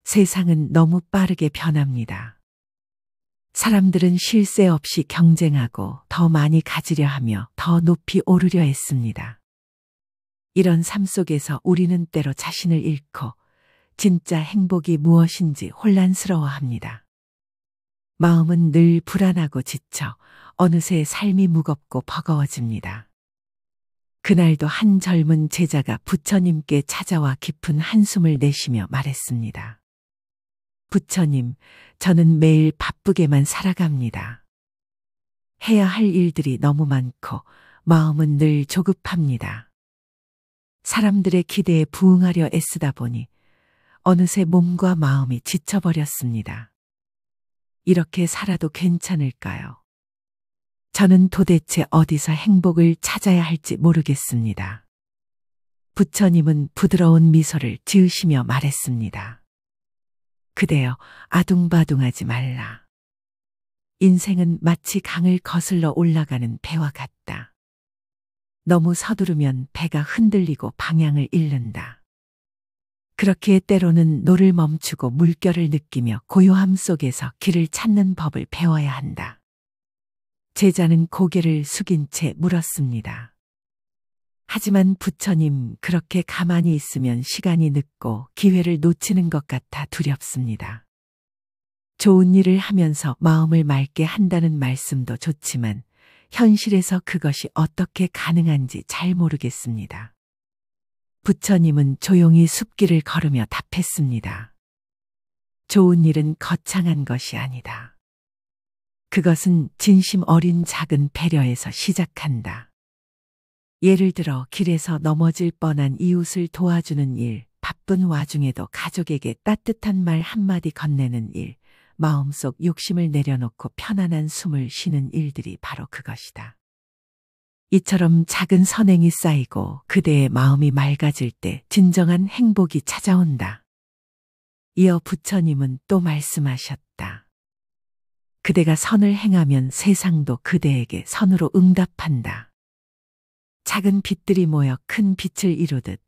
세상은 너무 빠르게 변합니다. 사람들은 쉴 새 없이 경쟁하고 더 많이 가지려 하며 더 높이 오르려 했습니다. 이런 삶 속에서 우리는 때로 자신을 잃고 진짜 행복이 무엇인지 혼란스러워합니다. 마음은 늘 불안하고 지쳐 어느새 삶이 무겁고 버거워집니다. 그날도 한 젊은 제자가 부처님께 찾아와 깊은 한숨을 내쉬며 말했습니다. 부처님, 저는 매일 바쁘게만 살아갑니다. 해야 할 일들이 너무 많고 마음은 늘 조급합니다. 사람들의 기대에 부응하려 애쓰다 보니 어느새 몸과 마음이 지쳐버렸습니다. 이렇게 살아도 괜찮을까요? 저는 도대체 어디서 행복을 찾아야 할지 모르겠습니다. 부처님은 부드러운 미소를 지으시며 말했습니다. 그대여, 아둥바둥하지 말라. 인생은 마치 강을 거슬러 올라가는 배와 같다. 너무 서두르면 배가 흔들리고 방향을 잃는다. 그렇기에 때로는 노를 멈추고 물결을 느끼며 고요함 속에서 길을 찾는 법을 배워야 한다. 제자는 고개를 숙인 채 물었습니다. 하지만 부처님, 그렇게 가만히 있으면 시간이 늦고 기회를 놓치는 것 같아 두렵습니다. 좋은 일을 하면서 마음을 맑게 한다는 말씀도 좋지만 현실에서 그것이 어떻게 가능한지 잘 모르겠습니다. 부처님은 조용히 숲길을 걸으며 답했습니다. 좋은 일은 거창한 것이 아니다. 그것은 진심 어린 작은 배려에서 시작한다. 예를 들어 길에서 넘어질 뻔한 이웃을 도와주는 일, 바쁜 와중에도 가족에게 따뜻한 말 한마디 건네는 일, 마음속 욕심을 내려놓고 편안한 숨을 쉬는 일들이 바로 그것이다. 이처럼 작은 선행이 쌓이고 그대의 마음이 맑아질 때 진정한 행복이 찾아온다. 이어 부처님은 또 말씀하셨다. 그대가 선을 행하면 세상도 그대에게 선으로 응답한다. 작은 빛들이 모여 큰 빛을 이루듯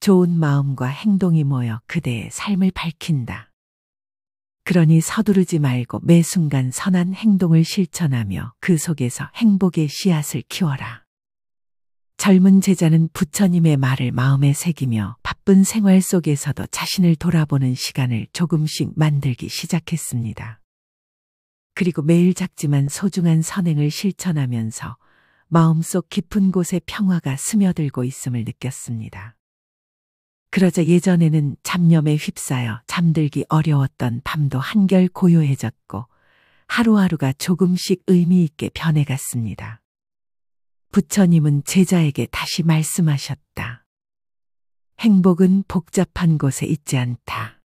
좋은 마음과 행동이 모여 그대의 삶을 밝힌다. 그러니 서두르지 말고 매 순간 선한 행동을 실천하며 그 속에서 행복의 씨앗을 키워라. 젊은 제자는 부처님의 말을 마음에 새기며 바쁜 생활 속에서도 자신을 돌아보는 시간을 조금씩 만들기 시작했습니다. 그리고 매일 작지만 소중한 선행을 실천하면서 마음속 깊은 곳에 평화가 스며들고 있음을 느꼈습니다. 그러자 예전에는 잡념에 휩싸여 잠들기 어려웠던 밤도 한결 고요해졌고 하루하루가 조금씩 의미 있게 변해갔습니다. 부처님은 제자에게 다시 말씀하셨다. 행복은 복잡한 곳에 있지 않다.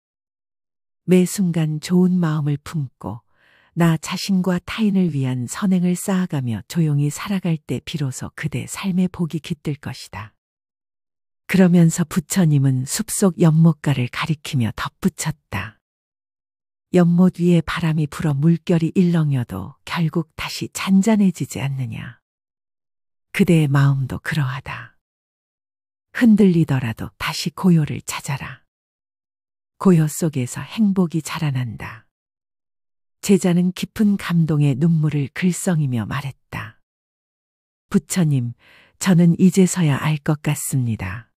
매 순간 좋은 마음을 품고 나 자신과 타인을 위한 선행을 쌓아가며 조용히 살아갈 때 비로소 그대 삶의 복이 깃들 것이다. 그러면서 부처님은 숲속 연못가를 가리키며 덧붙였다. 연못 위에 바람이 불어 물결이 일렁여도 결국 다시 잔잔해지지 않느냐. 그대의 마음도 그러하다. 흔들리더라도 다시 고요를 찾아라. 고요 속에서 행복이 자라난다. 제자는 깊은 감동의 눈물을 글썽이며 말했다. 부처님, 저는 이제서야 알 것 같습니다.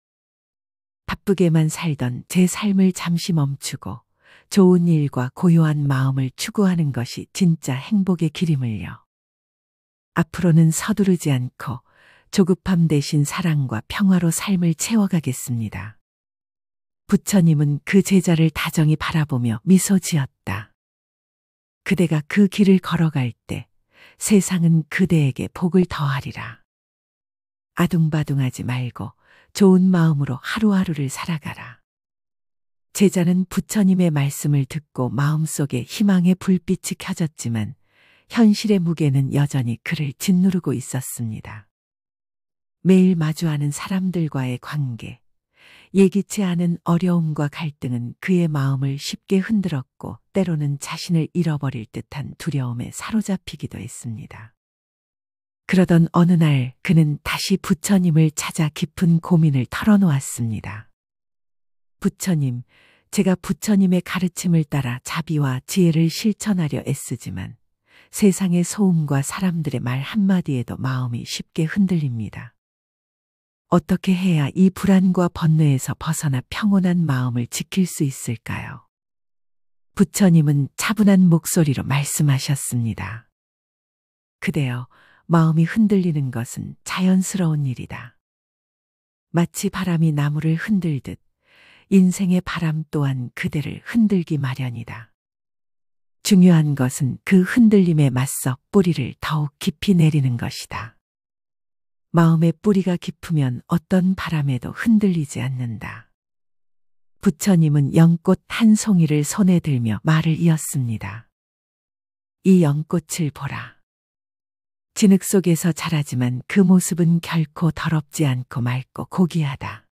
바쁘게만 살던 제 삶을 잠시 멈추고 좋은 일과 고요한 마음을 추구하는 것이 진짜 행복의 길임을요. 앞으로는 서두르지 않고 조급함 대신 사랑과 평화로 삶을 채워가겠습니다. 부처님은 그 제자를 다정히 바라보며 미소 지었다. 그대가 그 길을 걸어갈 때 세상은 그대에게 복을 더하리라. 아둥바둥하지 말고 좋은 마음으로 하루하루를 살아가라. 제자는 부처님의 말씀을 듣고 마음속에 희망의 불빛이 켜졌지만 현실의 무게는 여전히 그를 짓누르고 있었습니다. 매일 마주하는 사람들과의 관계, 예기치 않은 어려움과 갈등은 그의 마음을 쉽게 흔들었고 때로는 자신을 잃어버릴 듯한 두려움에 사로잡히기도 했습니다. 그러던 어느 날 그는 다시 부처님을 찾아 깊은 고민을 털어놓았습니다. 부처님, 제가 부처님의 가르침을 따라 자비와 지혜를 실천하려 애쓰지만 세상의 소음과 사람들의 말 한마디에도 마음이 쉽게 흔들립니다. 어떻게 해야 이 불안과 번뇌에서 벗어나 평온한 마음을 지킬 수 있을까요? 부처님은 차분한 목소리로 말씀하셨습니다. 그대여, 마음이 흔들리는 것은 자연스러운 일이다. 마치 바람이 나무를 흔들듯 인생의 바람 또한 그대를 흔들기 마련이다. 중요한 것은 그 흔들림에 맞서 뿌리를 더욱 깊이 내리는 것이다. 마음의 뿌리가 깊으면 어떤 바람에도 흔들리지 않는다. 부처님은 연꽃 한 송이를 손에 들며 말을 이었습니다. 이 연꽃을 보라. 진흙 속에서 자라지만 그 모습은 결코 더럽지 않고 맑고 고귀하다.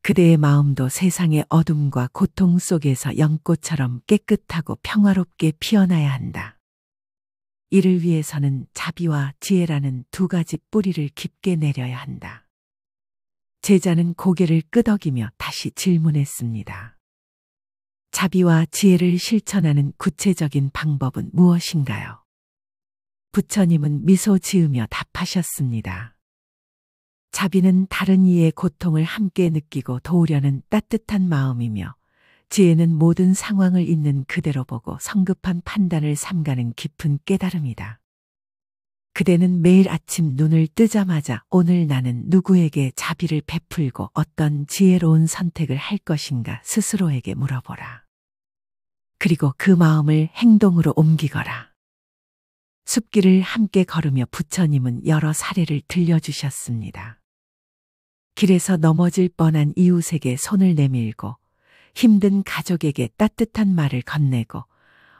그대의 마음도 세상의 어둠과 고통 속에서 연꽃처럼 깨끗하고 평화롭게 피어나야 한다. 이를 위해서는 자비와 지혜라는 두 가지 뿌리를 깊게 내려야 한다. 제자는 고개를 끄덕이며 다시 질문했습니다. 자비와 지혜를 실천하는 구체적인 방법은 무엇인가요? 부처님은 미소 지으며 답하셨습니다. 자비는 다른 이의 고통을 함께 느끼고 도우려는 따뜻한 마음이며, 지혜는 모든 상황을 있는 그대로 보고 성급한 판단을 삼가는 깊은 깨달음이다. 그대는 매일 아침 눈을 뜨자마자 오늘 나는 누구에게 자비를 베풀고 어떤 지혜로운 선택을 할 것인가 스스로에게 물어보라. 그리고 그 마음을 행동으로 옮기거라. 숲길을 함께 걸으며 부처님은 여러 사례를 들려주셨습니다. 길에서 넘어질 뻔한 이웃에게 손을 내밀고, 힘든 가족에게 따뜻한 말을 건네고,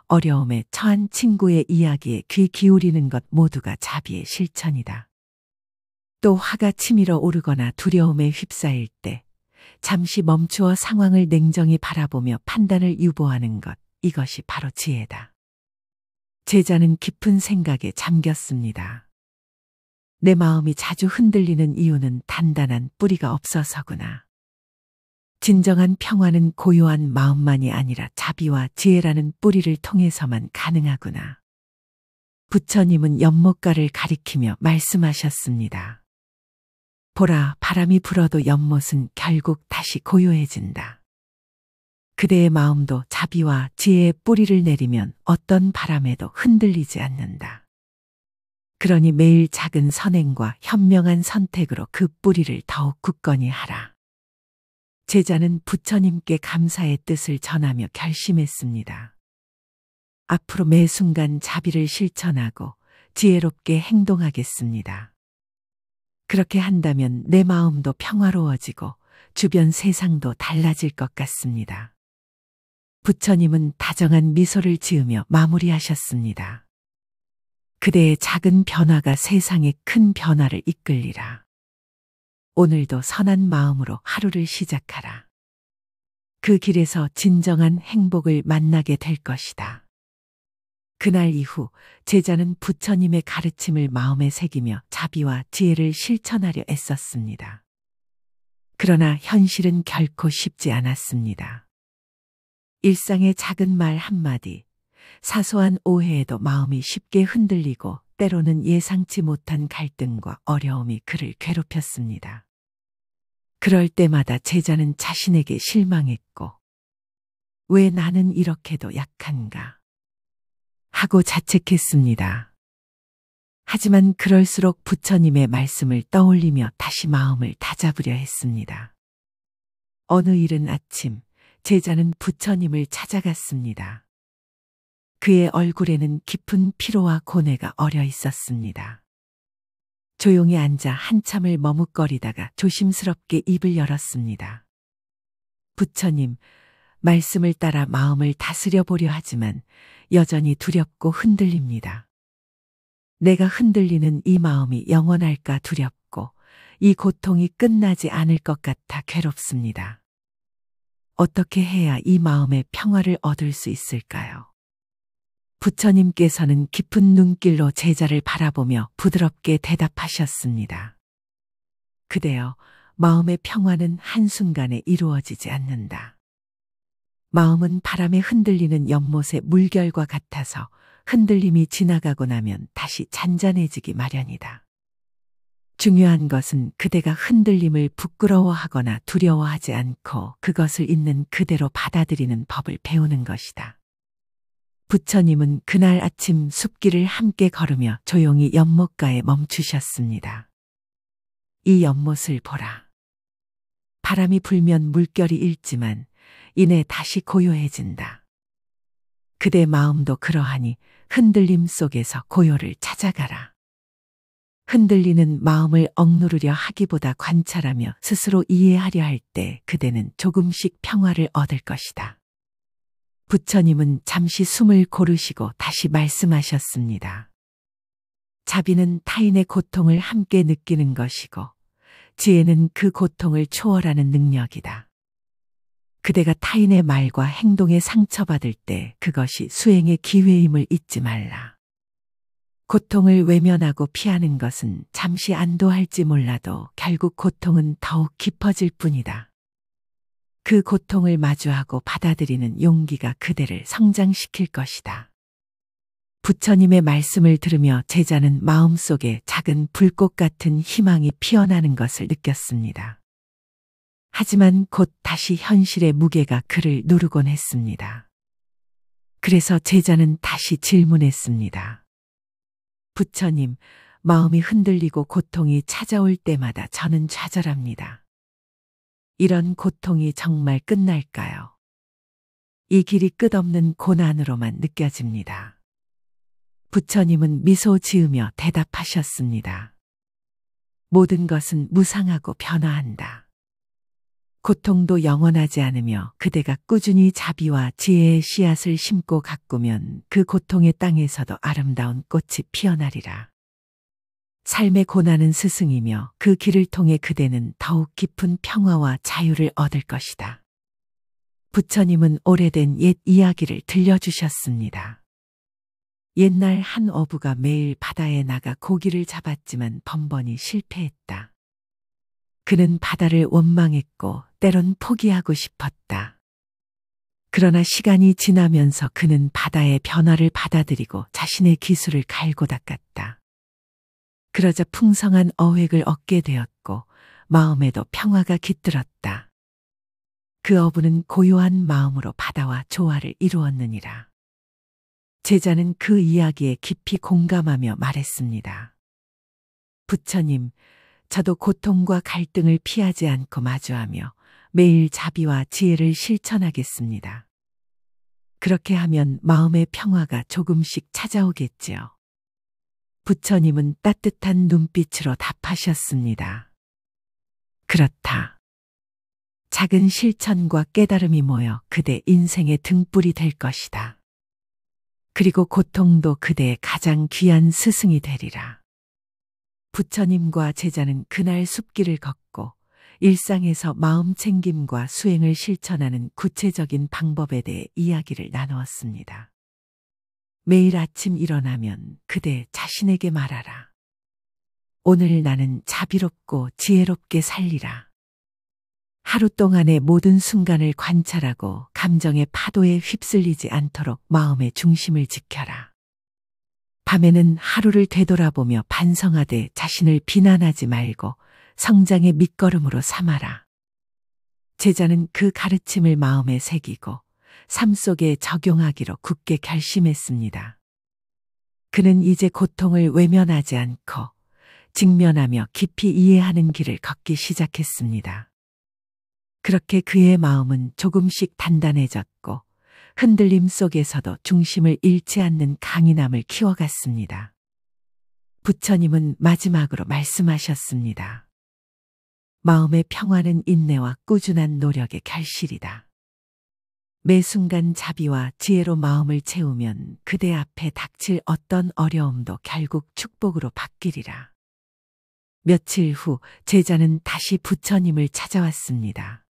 어려움에 처한 친구의 이야기에 귀 기울이는 것 모두가 자비의 실천이다. 또 화가 치밀어 오르거나 두려움에 휩싸일 때 잠시 멈추어 상황을 냉정히 바라보며 판단을 유보하는 것, 이것이 바로 지혜다. 제자는 깊은 생각에 잠겼습니다. 내 마음이 자주 흔들리는 이유는 단단한 뿌리가 없어서구나. 진정한 평화는 고요한 마음만이 아니라 자비와 지혜라는 뿌리를 통해서만 가능하구나. 부처님은 연못가를 가리키며 말씀하셨습니다. 보라, 바람이 불어도 연못은 결국 다시 고요해진다. 그대의 마음도 자비와 지혜의 뿌리를 내리면 어떤 바람에도 흔들리지 않는다. 그러니 매일 작은 선행과 현명한 선택으로 그 뿌리를 더욱 굳건히 하라. 제자는 부처님께 감사의 뜻을 전하며 결심했습니다. 앞으로 매 순간 자비를 실천하고 지혜롭게 행동하겠습니다. 그렇게 한다면 내 마음도 평화로워지고 주변 세상도 달라질 것 같습니다. 부처님은 다정한 미소를 지으며 마무리하셨습니다. 그대의 작은 변화가 세상에 큰 변화를 이끌리라. 오늘도 선한 마음으로 하루를 시작하라. 그 길에서 진정한 행복을 만나게 될 것이다. 그날 이후 제자는 부처님의 가르침을 마음에 새기며 자비와 지혜를 실천하려 애썼습니다. 그러나 현실은 결코 쉽지 않았습니다. 일상의 작은 말 한마디, 사소한 오해에도 마음이 쉽게 흔들리고 때로는 예상치 못한 갈등과 어려움이 그를 괴롭혔습니다. 그럴 때마다 제자는 자신에게 실망했고, 왜 나는 이렇게도 약한가? 하고 자책했습니다. 하지만 그럴수록 부처님의 말씀을 떠올리며 다시 마음을 다잡으려 했습니다. 어느 이른 아침, 제자는 부처님을 찾아갔습니다. 그의 얼굴에는 깊은 피로와 고뇌가 어려 있었습니다. 조용히 앉아 한참을 머뭇거리다가 조심스럽게 입을 열었습니다. 부처님, 말씀을 따라 마음을 다스려 보려 하지만 여전히 두렵고 흔들립니다. 내가 흔들리는 이 마음이 영원할까 두렵고 이 고통이 끝나지 않을 것 같아 괴롭습니다. 어떻게 해야 이 마음의 평화를 얻을 수 있을까요? 부처님께서는 깊은 눈길로 제자를 바라보며 부드럽게 대답하셨습니다. 그대여, 마음의 평화는 한순간에 이루어지지 않는다. 마음은 바람에 흔들리는 연못의 물결과 같아서 흔들림이 지나가고 나면 다시 잔잔해지기 마련이다. 중요한 것은 그대가 흔들림을 부끄러워하거나 두려워하지 않고 그것을 있는 그대로 받아들이는 법을 배우는 것이다. 부처님은 그날 아침 숲길을 함께 걸으며 조용히 연못가에 멈추셨습니다. 이 연못을 보라. 바람이 불면 물결이 일지만 이내 다시 고요해진다. 그대 마음도 그러하니 흔들림 속에서 고요를 찾아가라. 흔들리는 마음을 억누르려 하기보다 관찰하며 스스로 이해하려 할 때 그대는 조금씩 평화를 얻을 것이다. 부처님은 잠시 숨을 고르시고 다시 말씀하셨습니다. 자비는 타인의 고통을 함께 느끼는 것이고 지혜는 그 고통을 초월하는 능력이다. 그대가 타인의 말과 행동에 상처받을 때 그것이 수행의 기회임을 잊지 말라. 고통을 외면하고 피하는 것은 잠시 안도할지 몰라도 결국 고통은 더욱 깊어질 뿐이다. 그 고통을 마주하고 받아들이는 용기가 그대를 성장시킬 것이다. 부처님의 말씀을 들으며 제자는 마음속에 작은 불꽃 같은 희망이 피어나는 것을 느꼈습니다. 하지만 곧 다시 현실의 무게가 그를 누르곤 했습니다. 그래서 제자는 다시 질문했습니다. 부처님, 마음이 흔들리고 고통이 찾아올 때마다 저는 좌절합니다. 이런 고통이 정말 끝날까요? 이 길이 끝없는 고난으로만 느껴집니다. 부처님은 미소 지으며 대답하셨습니다. 모든 것은 무상하고 변화한다. 고통도 영원하지 않으며 그대가 꾸준히 자비와 지혜의 씨앗을 심고 가꾸면 그 고통의 땅에서도 아름다운 꽃이 피어나리라. 삶의 고난은 스승이며 그 길을 통해 그대는 더욱 깊은 평화와 자유를 얻을 것이다. 부처님은 오래된 옛 이야기를 들려주셨습니다. 옛날 한 어부가 매일 바다에 나가 고기를 잡았지만 번번이 실패했다. 그는 바다를 원망했고 때론 포기하고 싶었다. 그러나 시간이 지나면서 그는 바다의 변화를 받아들이고 자신의 기술을 갈고 닦았다. 그러자 풍성한 어획을 얻게 되었고 마음에도 평화가 깃들었다. 그 어부는 고요한 마음으로 바다와 조화를 이루었느니라. 제자는 그 이야기에 깊이 공감하며 말했습니다. 부처님, 저도 고통과 갈등을 피하지 않고 마주하며 매일 자비와 지혜를 실천하겠습니다. 그렇게 하면 마음의 평화가 조금씩 찾아오겠지요. 부처님은 따뜻한 눈빛으로 답하셨습니다. 그렇다. 작은 실천과 깨달음이 모여 그대 인생의 등불이 될 것이다. 그리고 고통도 그대의 가장 귀한 스승이 되리라. 부처님과 제자는 그날 숲길을 걷고 일상에서 마음 챙김과 수행을 실천하는 구체적인 방법에 대해 이야기를 나누었습니다. 매일 아침 일어나면 그대 자신에게 말하라. 오늘 나는 자비롭고 지혜롭게 살리라. 하루 동안의 모든 순간을 관찰하고 감정의 파도에 휩쓸리지 않도록 마음의 중심을 지켜라. 밤에는 하루를 되돌아보며 반성하되 자신을 비난하지 말고 성장의 밑거름으로 삼아라. 제자는 그 가르침을 마음에 새기고 삶 속에 적용하기로 굳게 결심했습니다. 그는 이제 고통을 외면하지 않고 직면하며 깊이 이해하는 길을 걷기 시작했습니다. 그렇게 그의 마음은 조금씩 단단해졌고 흔들림 속에서도 중심을 잃지 않는 강인함을 키워갔습니다. 부처님은 마지막으로 말씀하셨습니다. 마음의 평화는 인내와 꾸준한 노력의 결실이다. 매 순간 자비와 지혜로 마음을 채우면 그대 앞에 닥칠 어떤 어려움도 결국 축복으로 바뀌리라. 며칠 후 제자는 다시 부처님을 찾아왔습니다.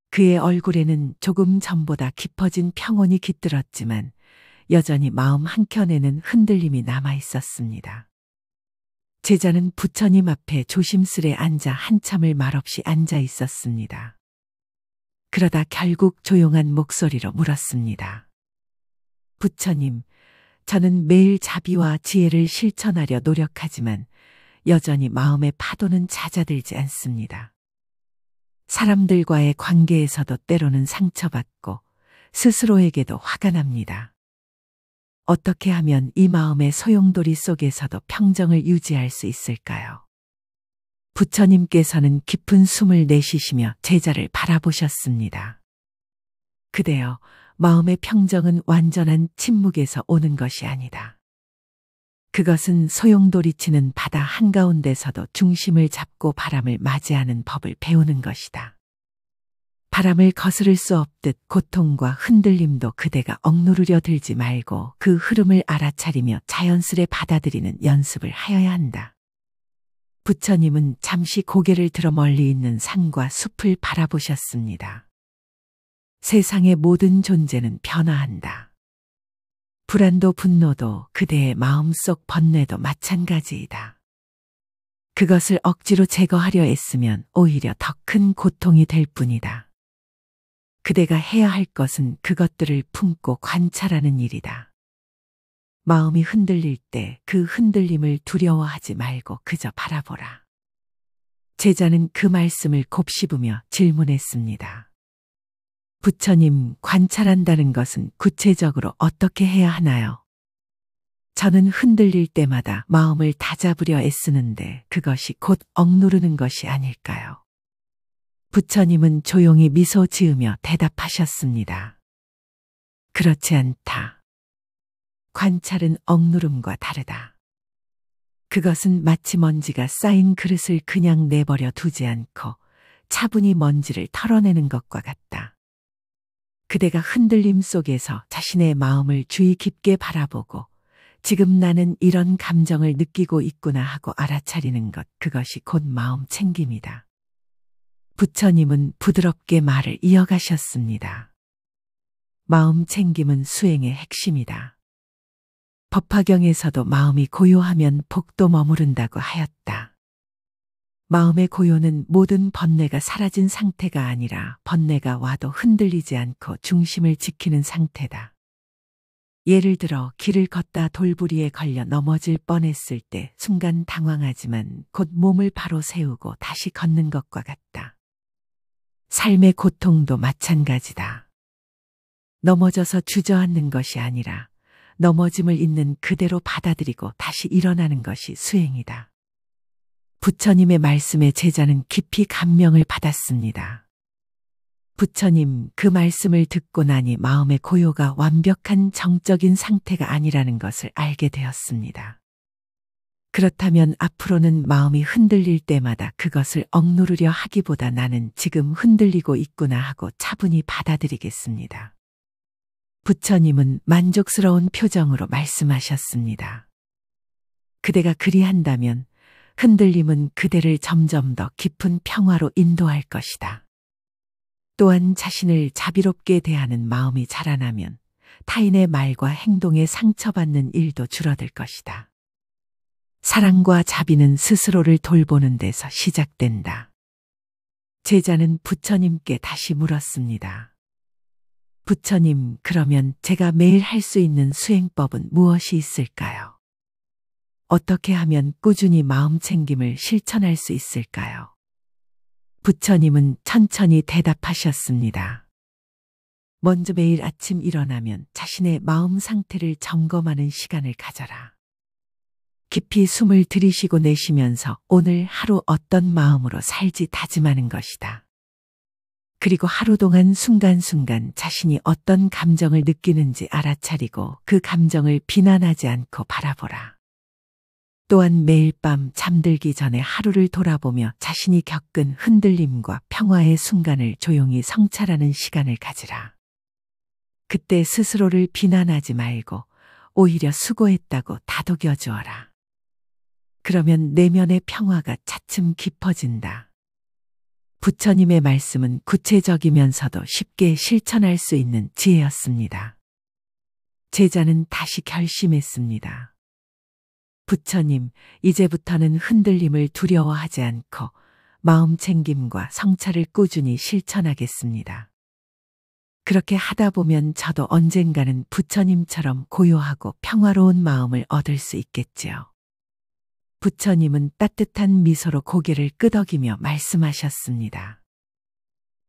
그의 얼굴에는 조금 전보다 깊어진 평온이 깃들었지만 여전히 마음 한켠에는 흔들림이 남아 있었습니다. 제자는 부처님 앞에 조심스레 앉아 한참을 말없이 앉아 있었습니다. 그러다 결국 조용한 목소리로 물었습니다. 부처님, 저는 매일 자비와 지혜를 실천하려 노력하지만 여전히 마음의 파도는 잦아들지 않습니다. 사람들과의 관계에서도 때로는 상처받고 스스로에게도 화가 납니다. 어떻게 하면 이 마음의 소용돌이 속에서도 평정을 유지할 수 있을까요? 부처님께서는 깊은 숨을 내쉬시며 제자를 바라보셨습니다. 그대여, 마음의 평정은 완전한 침묵에서 오는 것이 아니다. 그것은 소용돌이치는 바다 한가운데서도 중심을 잡고 바람을 맞이하는 법을 배우는 것이다. 바람을 거스를 수 없듯 고통과 흔들림도 그대가 억누르려 들지 말고 그 흐름을 알아차리며 자연스레 받아들이는 연습을 하여야 한다. 부처님은 잠시 고개를 들어 멀리 있는 산과 숲을 바라보셨습니다. 세상의 모든 존재는 변화한다. 불안도 분노도 그대의 마음속 번뇌도 마찬가지이다. 그것을 억지로 제거하려 애쓰면 오히려 더 큰 고통이 될 뿐이다. 그대가 해야 할 것은 그것들을 품고 관찰하는 일이다. 마음이 흔들릴 때 그 흔들림을 두려워하지 말고 그저 바라보라. 제자는 그 말씀을 곱씹으며 질문했습니다. 부처님, 관찰한다는 것은 구체적으로 어떻게 해야 하나요? 저는 흔들릴 때마다 마음을 다잡으려 애쓰는데 그것이 곧 억누르는 것이 아닐까요? 부처님은 조용히 미소 지으며 대답하셨습니다. 그렇지 않다. 관찰은 억누름과 다르다. 그것은 마치 먼지가 쌓인 그릇을 그냥 내버려 두지 않고 차분히 먼지를 털어내는 것과 같다. 그대가 흔들림 속에서 자신의 마음을 주의 깊게 바라보고 지금 나는 이런 감정을 느끼고 있구나 하고 알아차리는 것, 그것이 곧 마음 챙김이다. 부처님은 부드럽게 말을 이어가셨습니다. 마음 챙김은 수행의 핵심이다. 법화경에서도 마음이 고요하면 복도 머무른다고 하였다. 마음의 고요는 모든 번뇌가 사라진 상태가 아니라 번뇌가 와도 흔들리지 않고 중심을 지키는 상태다. 예를 들어 길을 걷다 돌부리에 걸려 넘어질 뻔했을 때 순간 당황하지만 곧 몸을 바로 세우고 다시 걷는 것과 같다. 삶의 고통도 마찬가지다. 넘어져서 주저앉는 것이 아니라 넘어짐을 있는 그대로 받아들이고 다시 일어나는 것이 수행이다. 부처님의 말씀에 제자는 깊이 감명을 받았습니다. 부처님, 그 말씀을 듣고 나니 마음의 고요가 완벽한 정적인 상태가 아니라는 것을 알게 되었습니다. 그렇다면 앞으로는 마음이 흔들릴 때마다 그것을 억누르려 하기보다 나는 지금 흔들리고 있구나 하고 차분히 받아들이겠습니다. 부처님은 만족스러운 표정으로 말씀하셨습니다. 그대가 그리한다면 흔들림은 그대를 점점 더 깊은 평화로 인도할 것이다. 또한 자신을 자비롭게 대하는 마음이 자라나면 타인의 말과 행동에 상처받는 일도 줄어들 것이다. 사랑과 자비는 스스로를 돌보는 데서 시작된다. 제자는 부처님께 다시 물었습니다. 부처님, 그러면 제가 매일 할 수 있는 수행법은 무엇이 있을까요? 어떻게 하면 꾸준히 마음 챙김을 실천할 수 있을까요? 부처님은 천천히 대답하셨습니다. 먼저 매일 아침 일어나면 자신의 마음 상태를 점검하는 시간을 가져라. 깊이 숨을 들이쉬고 내쉬면서 오늘 하루 어떤 마음으로 살지 다짐하는 것이다. 그리고 하루 동안 순간순간 자신이 어떤 감정을 느끼는지 알아차리고 그 감정을 비난하지 않고 바라보라. 또한 매일 밤 잠들기 전에 하루를 돌아보며 자신이 겪은 흔들림과 평화의 순간을 조용히 성찰하는 시간을 가지라. 그때 스스로를 비난하지 말고 오히려 수고했다고 다독여 주어라. 그러면 내면의 평화가 차츰 깊어진다. 부처님의 말씀은 구체적이면서도 쉽게 실천할 수 있는 지혜였습니다. 제자는 다시 결심했습니다. 부처님, 이제부터는 흔들림을 두려워하지 않고 마음 챙김과 성찰을 꾸준히 실천하겠습니다. 그렇게 하다 보면 저도 언젠가는 부처님처럼 고요하고 평화로운 마음을 얻을 수 있겠지요. 부처님은 따뜻한 미소로 고개를 끄덕이며 말씀하셨습니다.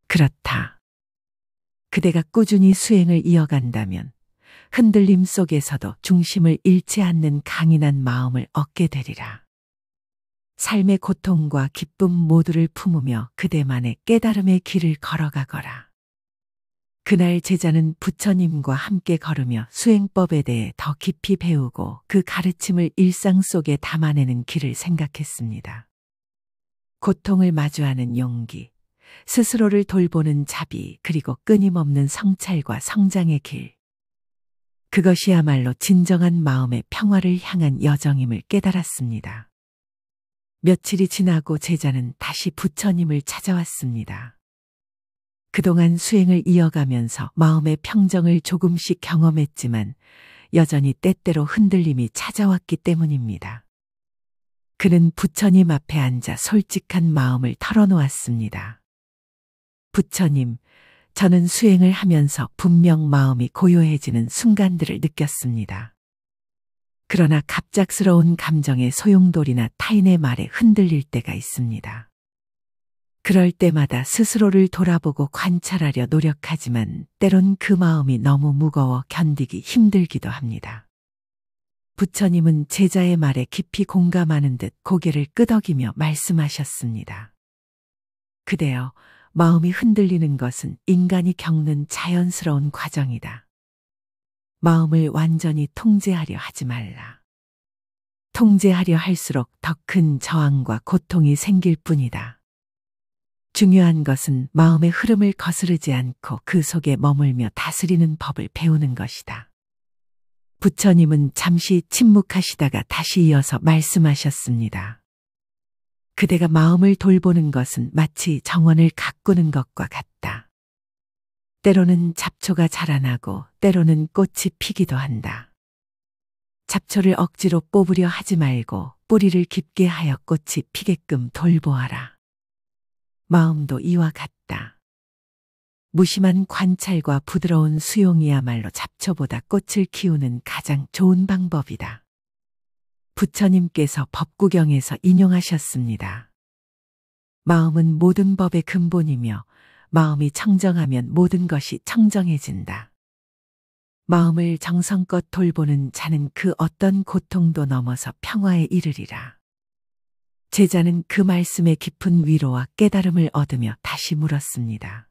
그렇다. 그대가 꾸준히 수행을 이어간다면 흔들림 속에서도 중심을 잃지 않는 강인한 마음을 얻게 되리라. 삶의 고통과 기쁨 모두를 품으며 그대만의 깨달음의 길을 걸어가거라. 그날 제자는 부처님과 함께 걸으며 수행법에 대해 더 깊이 배우고 그 가르침을 일상 속에 담아내는 길을 생각했습니다. 고통을 마주하는 용기, 스스로를 돌보는 자비, 그리고 끊임없는 성찰과 성장의 길. 그것이야말로 진정한 마음의 평화를 향한 여정임을 깨달았습니다. 며칠이 지나고 제자는 다시 부처님을 찾아왔습니다. 그동안 수행을 이어가면서 마음의 평정을 조금씩 경험했지만 여전히 때때로 흔들림이 찾아왔기 때문입니다. 그는 부처님 앞에 앉아 솔직한 마음을 털어놓았습니다. 부처님, 저는 수행을 하면서 분명 마음이 고요해지는 순간들을 느꼈습니다. 그러나 갑작스러운 감정의 소용돌이나 타인의 말에 흔들릴 때가 있습니다. 그럴 때마다 스스로를 돌아보고 관찰하려 노력하지만 때론 그 마음이 너무 무거워 견디기 힘들기도 합니다. 부처님은 제자의 말에 깊이 공감하는 듯 고개를 끄덕이며 말씀하셨습니다. 그대여, 마음이 흔들리는 것은 인간이 겪는 자연스러운 과정이다. 마음을 완전히 통제하려 하지 말라. 통제하려 할수록 더 큰 저항과 고통이 생길 뿐이다. 중요한 것은 마음의 흐름을 거스르지 않고 그 속에 머물며 다스리는 법을 배우는 것이다. 부처님은 잠시 침묵하시다가 다시 이어서 말씀하셨습니다. 그대가 마음을 돌보는 것은 마치 정원을 가꾸는 것과 같다. 때로는 잡초가 자라나고 때로는 꽃이 피기도 한다. 잡초를 억지로 뽑으려 하지 말고 뿌리를 깊게 하여 꽃이 피게끔 돌보아라. 마음도 이와 같다. 무심한 관찰과 부드러운 수용이야말로 잡초보다 꽃을 키우는 가장 좋은 방법이다. 부처님께서 법구경에서 인용하셨습니다. 마음은 모든 법의 근본이며 마음이 청정하면 모든 것이 청정해진다. 마음을 정성껏 돌보는 자는 그 어떤 고통도 넘어서 평화에 이르리라. 제자는 그 말씀에 깊은 위로와 깨달음을 얻으며 다시 물었습니다.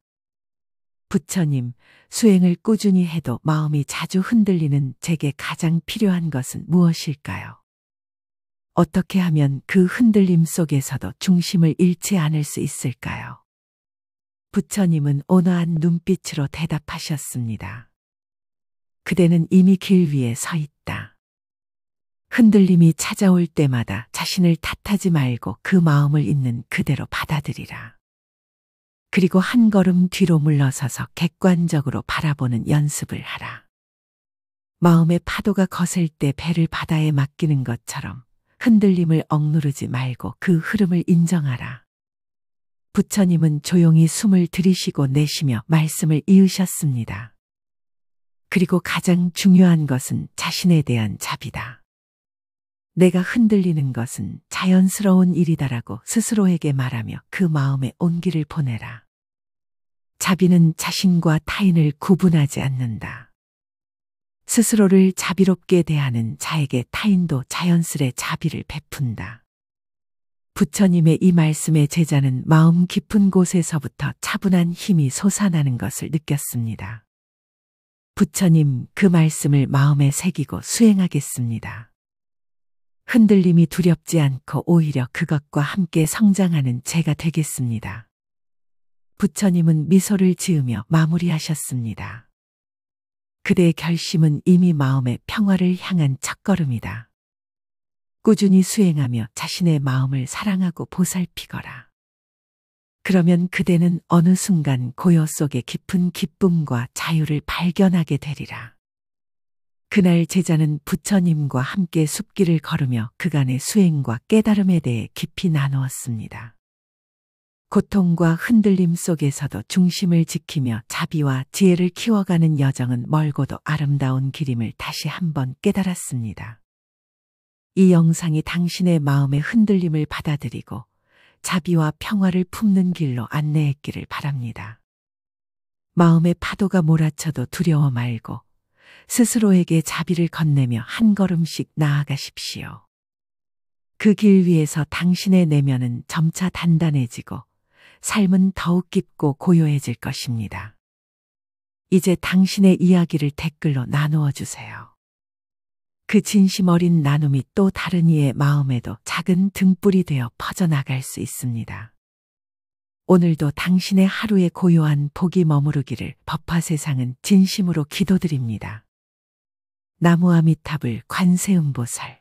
부처님, 수행을 꾸준히 해도 마음이 자주 흔들리는 제게 가장 필요한 것은 무엇일까요? 어떻게 하면 그 흔들림 속에서도 중심을 잃지 않을 수 있을까요? 부처님은 온화한 눈빛으로 대답하셨습니다. 그대는 이미 길 위에 서 있다. 흔들림이 찾아올 때마다 자신을 탓하지 말고 그 마음을 있는 그대로 받아들이라. 그리고 한 걸음 뒤로 물러서서 객관적으로 바라보는 연습을 하라. 마음의 파도가 거셀 때 배를 바다에 맡기는 것처럼 흔들림을 억누르지 말고 그 흐름을 인정하라. 부처님은 조용히 숨을 들이쉬고 내쉬며 말씀을 이으셨습니다. 그리고 가장 중요한 것은 자신에 대한 자비다. 내가 흔들리는 것은 자연스러운 일이다라고 스스로에게 말하며 그 마음에 온기를 보내라. 자비는 자신과 타인을 구분하지 않는다. 스스로를 자비롭게 대하는 자에게 타인도 자연스레 자비를 베푼다. 부처님의 이 말씀에 제자는 마음 깊은 곳에서부터 차분한 힘이 솟아나는 것을 느꼈습니다. 부처님, 그 말씀을 마음에 새기고 수행하겠습니다. 흔들림이 두렵지 않고 오히려 그것과 함께 성장하는 제가 되겠습니다. 부처님은 미소를 지으며 마무리하셨습니다. 그대의 결심은 이미 마음의 평화를 향한 첫걸음이다. 꾸준히 수행하며 자신의 마음을 사랑하고 보살피거라. 그러면 그대는 어느 순간 고요 속의 깊은 기쁨과 자유를 발견하게 되리라. 그날 제자는 부처님과 함께 숲길을 걸으며 그간의 수행과 깨달음에 대해 깊이 나누었습니다. 고통과 흔들림 속에서도 중심을 지키며 자비와 지혜를 키워가는 여정은 멀고도 아름다운 길임을 다시 한번 깨달았습니다. 이 영상이 당신의 마음의 흔들림을 받아들이고 자비와 평화를 품는 길로 안내했기를 바랍니다. 마음의 파도가 몰아쳐도 두려워 말고 스스로에게 자비를 건네며 한 걸음씩 나아가십시오. 그 길 위에서 당신의 내면은 점차 단단해지고 삶은 더욱 깊고 고요해질 것입니다. 이제 당신의 이야기를 댓글로 나누어 주세요. 그 진심 어린 나눔이 또 다른 이의 마음에도 작은 등불이 되어 퍼져나갈 수 있습니다. 오늘도 당신의 하루에 고요한 복이 머무르기를 법화 세상은 진심으로 기도드립니다. 나무아미타불 관세음보살.